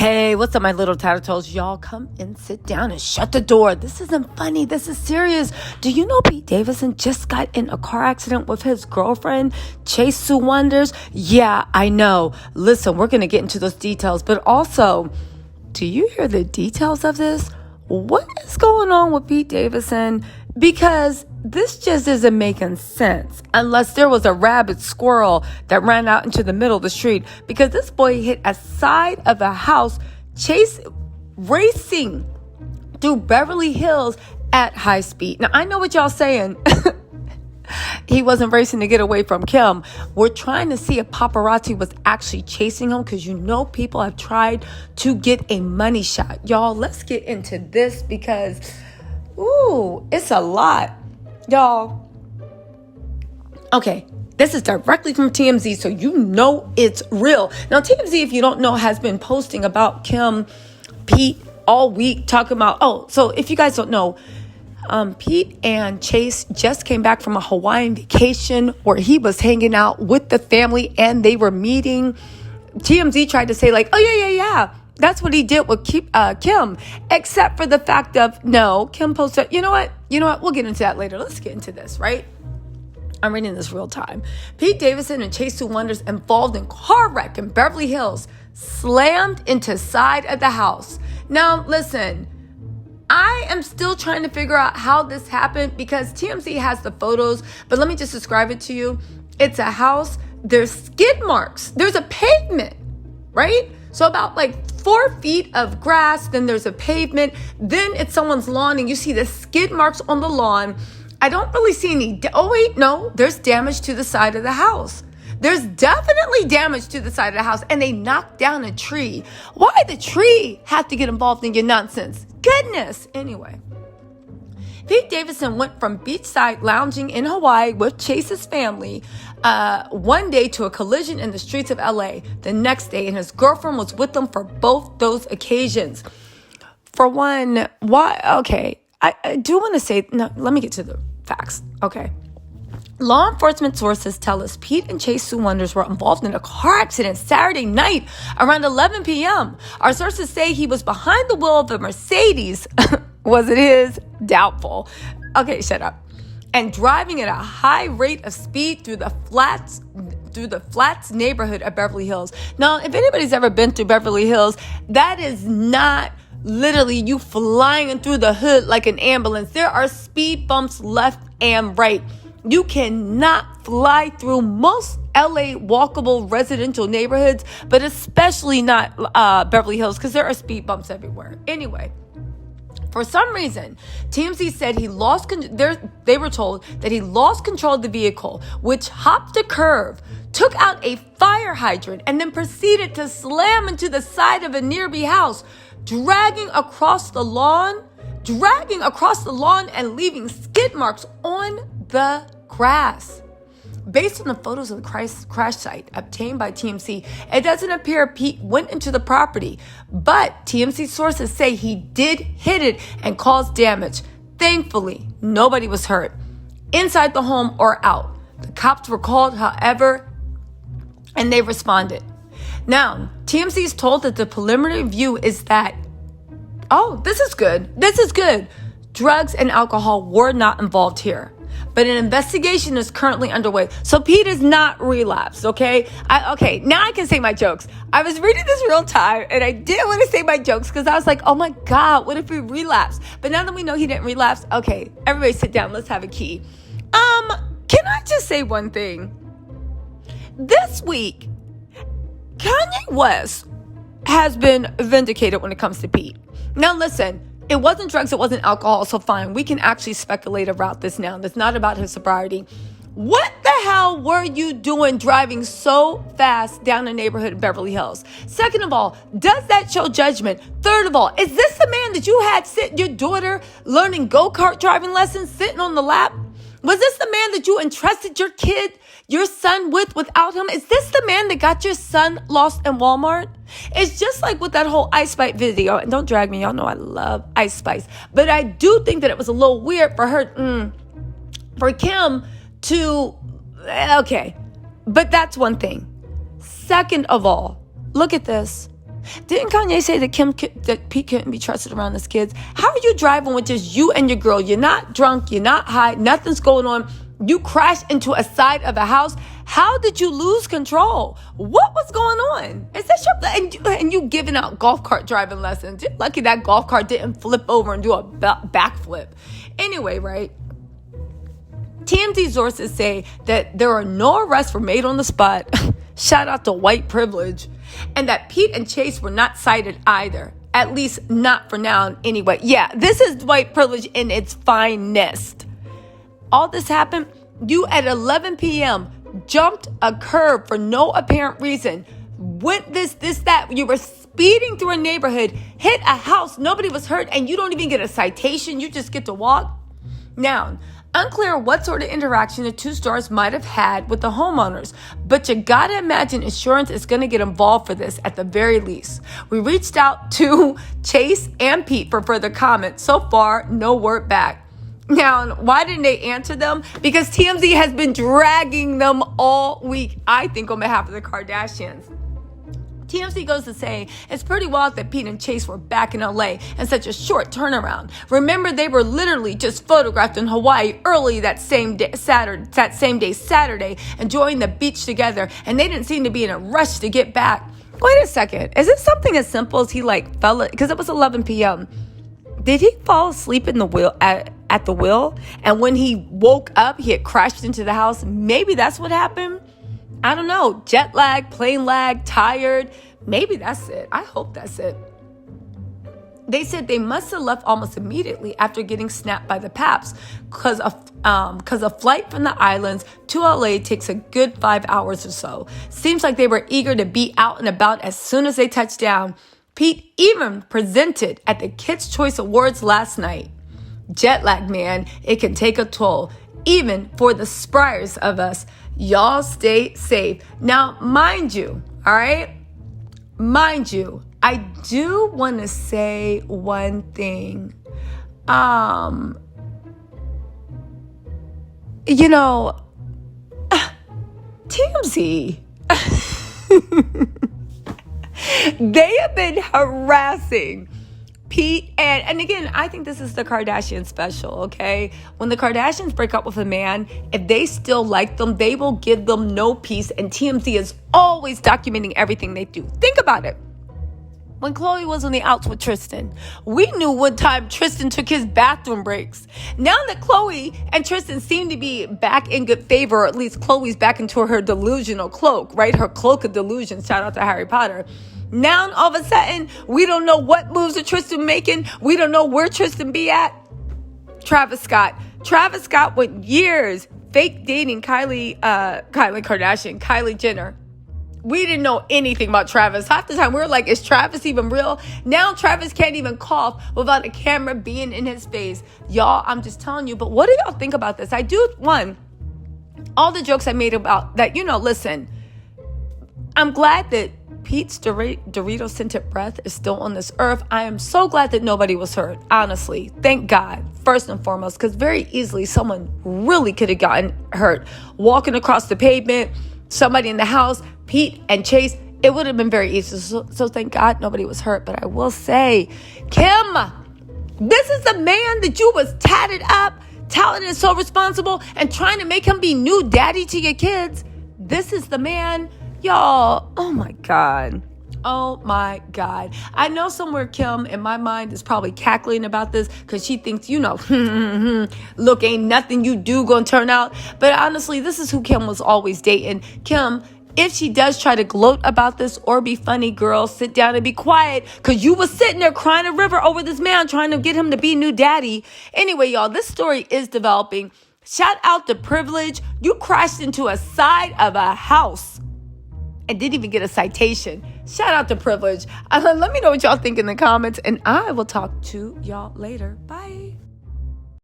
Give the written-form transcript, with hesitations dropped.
Hey, what's up, my little TisaTellss? Y'all come and sit down and shut the door. This isn't funny. This is serious. Do you know Pete Davidson just got in a car accident with his girlfriend, Chase Sue Wonders? Yeah, I know. Listen, we're going to get into those details. But also, do you hear the details of this? What is going on with Pete Davidson? Because this just isn't making sense unless there was a rabid squirrel that ran out into the middle of the street, because this boy hit a side of a house racing through Beverly Hills at high speed. Now, I know what y'all saying. He wasn't racing to get away from Kim. We're trying to see if paparazzi was actually chasing him, because people have tried to get a money shot. Y'all, let's get into this because, it's a lot. Y'all, okay, this is directly from TMZ, so you know it's real. Now, TMZ, if you don't know, has been posting about Kim, Pete all week, talking about, so if you guys don't know, Pete and Chase just came back from a Hawaiian vacation where he was hanging out with the family and they were meeting. TMZ tried to say like, yeah. That's what he did with Kim, except for the fact of, no, Kim posted, you know what? We'll get into that later. Let's get into this, right? I'm reading this real time. Pete Davidson and Chase Sue Wonders involved in car wreck in Beverly Hills, slammed into side of the house. Now, listen, I am still trying to figure out how this happened because TMZ has the photos, but let me just describe it to you. It's a house. There's skid marks. There's a pavement, right? So about like 4 feet of grass, then there's a pavement, then it's someone's lawn and you see the skid marks on the lawn. I don't really see any, there's damage to the side of the house. There's definitely damage to the side of the house, and they knocked down a tree. Why the tree have to get involved in your nonsense? Goodness. Anyway, Pete Davidson went from beachside lounging in Hawaii with Chase's family one day to a collision in the streets of LA the next day, and his girlfriend was with them for both those occasions. For one, why? Okay, I do want to say, no, let me get to the facts. Okay. Law enforcement sources tell us Pete and Chase Sue Wonders were involved in a car accident Saturday night around 11 p.m. Our sources say he was behind the wheel of a Mercedes. Was it his? Doubtful. Okay, shut up. And driving at a high rate of speed through the Flats neighborhood of Beverly Hills. Now, if anybody's ever been through Beverly Hills, that is not literally you flying through the hood like an ambulance. There are speed bumps left and right. You cannot fly through most LA walkable residential neighborhoods, but especially not Beverly Hills, because there are speed bumps everywhere. Anyway, for some reason, TMZ said they were told that he lost control of the vehicle, which hopped a curve, took out a fire hydrant, and then proceeded to slam into the side of a nearby house, dragging across the lawn and leaving skid marks on the grass. Based on the photos of the crash site obtained by TMZ, it doesn't appear Pete went into the property, but TMZ sources say he did hit it and caused damage. Thankfully, nobody was hurt inside the home or out. The cops were called, however, and they responded. Now, TMZ is told that the preliminary view is that, this is good. Drugs and alcohol were not involved here, but an investigation is currently underway. So Pete is not relapsed, okay? Now I can say my jokes. I was reading this real time, and I didn't want to say my jokes because I was like, oh my God, what if he relapsed? But now that we know he didn't relapse, okay, everybody sit down. Let's have a key. Can I just say one thing? This week, Kanye West has been vindicated when it comes to Pete. Now listen, it wasn't drugs, it wasn't alcohol, so fine. We can actually speculate about this now. It's not about his sobriety. What the hell were you doing driving so fast down the neighborhood of Beverly Hills? Second of all, does that show judgment? Third of all, is this the man that you had your daughter learning go-kart driving lessons sitting on the lap? Was this the man that you entrusted your son without him? Is this the man that got your son lost in Walmart? It's just like with that whole Ice Spice video. And don't drag me. Y'all know I love Ice Spice. But I do think that it was a little weird for Kim to, okay. But that's one thing. Second of all, look at this. Didn't Kanye say that Pete couldn't be trusted around his kids? How are you driving with just you and your girl? You're not drunk. You're not high. Nothing's going on. You crashed into a side of a house. How did you lose control? What was going on? Is this your and you giving out golf cart driving lessons? You're lucky that golf cart didn't flip over and do a backflip. Anyway, right? TMZ sources say that there are no arrests were made on the spot. Shout out to white privilege. And that Pete and Chase were not cited either. At least not for now anyway. Yeah, this is white privilege in its finest. All this happened, you at 11 p.m. jumped a curb for no apparent reason. Went that. You were speeding through a neighborhood, hit a house, nobody was hurt, and you don't even get a citation. You just get to walk. Now, unclear what sort of interaction the two stars might have had with the homeowners, but you gotta imagine insurance is gonna get involved for this at the very least. We reached out to Chase and Pete for further comment. So far, no word back. Now, why didn't they answer them? Because TMZ has been dragging them all week, I think, on behalf of the Kardashians. TMZ goes to say, it's pretty wild that Pete and Chase were back in LA in such a short turnaround. Remember, they were literally just photographed in Hawaii early that same day, Saturday, enjoying the beach together, and they didn't seem to be in a rush to get back. Wait a second. Is it something as simple as he fell, because it was 11 p.m. Did he fall asleep in the wheel at the wheel? And when he woke up, he had crashed into the house? Maybe that's what happened. I don't know. Jet lag, plane lag, tired. Maybe that's it. I hope that's it. They said they must have left almost immediately after getting snapped by the Paps because a flight from the islands to LA takes a good 5 hours or so. Seems like they were eager to be out and about as soon as they touched down. Pete even presented at the Kids' Choice Awards last night. Jet lag, man, it can take a toll, even for the spriest of us. Y'all stay safe. Now, mind you, all right? Mind you, I do want to say one thing. TMZ. They have been harassing Pete, and again, I think this is the Kardashian special, okay? When the Kardashians break up with a man, if they still like them, they will give them no peace, and TMZ is always documenting everything they do. Think about it. When Khloe was on the outs with Tristan, we knew one time Tristan took his bathroom breaks. Now that Khloe and Tristan seem to be back in good favor, or at least Khloe's back into her delusional cloak, right? Her cloak of delusion. Shout out to Harry Potter. Now, all of a sudden, we don't know what moves are Tristan making. We don't know where Tristan be at. Travis Scott. Travis Scott went years fake dating Kylie Jenner. We didn't know anything about Travis. Half the time, we were like, is Travis even real? Now, Travis can't even cough without a camera being in his face. Y'all, I'm just telling you. But what do y'all think about this? I do, all the jokes I made about that, listen, I'm glad that Pete's Dorito scented breath is still on this earth. I am so glad that nobody was hurt. Honestly, thank God, first and foremost, because very easily someone really could have gotten hurt. Walking across the pavement, somebody in the house, Pete and Chase, it would have been very easy. So thank God nobody was hurt. But I will say, Kim, this is the man that you was tatted up, talented and so responsible, and trying to make him be new daddy to your kids. This is the man. Y'all, oh my God. Oh my God. I know somewhere Kim in my mind is probably cackling about this because she thinks, look, ain't nothing you do gonna turn out. But honestly, this is who Kim was always dating. Kim, if she does try to gloat about this or be funny, girl, sit down and be quiet because you was sitting there crying a river over this man trying to get him to be new daddy. Anyway, y'all, this story is developing. Shout out to Privilege. You crashed into a side of a house and didn't even get a citation. Shout out to Privilege. Let me know what y'all think in the comments, and I will talk to y'all later. Bye.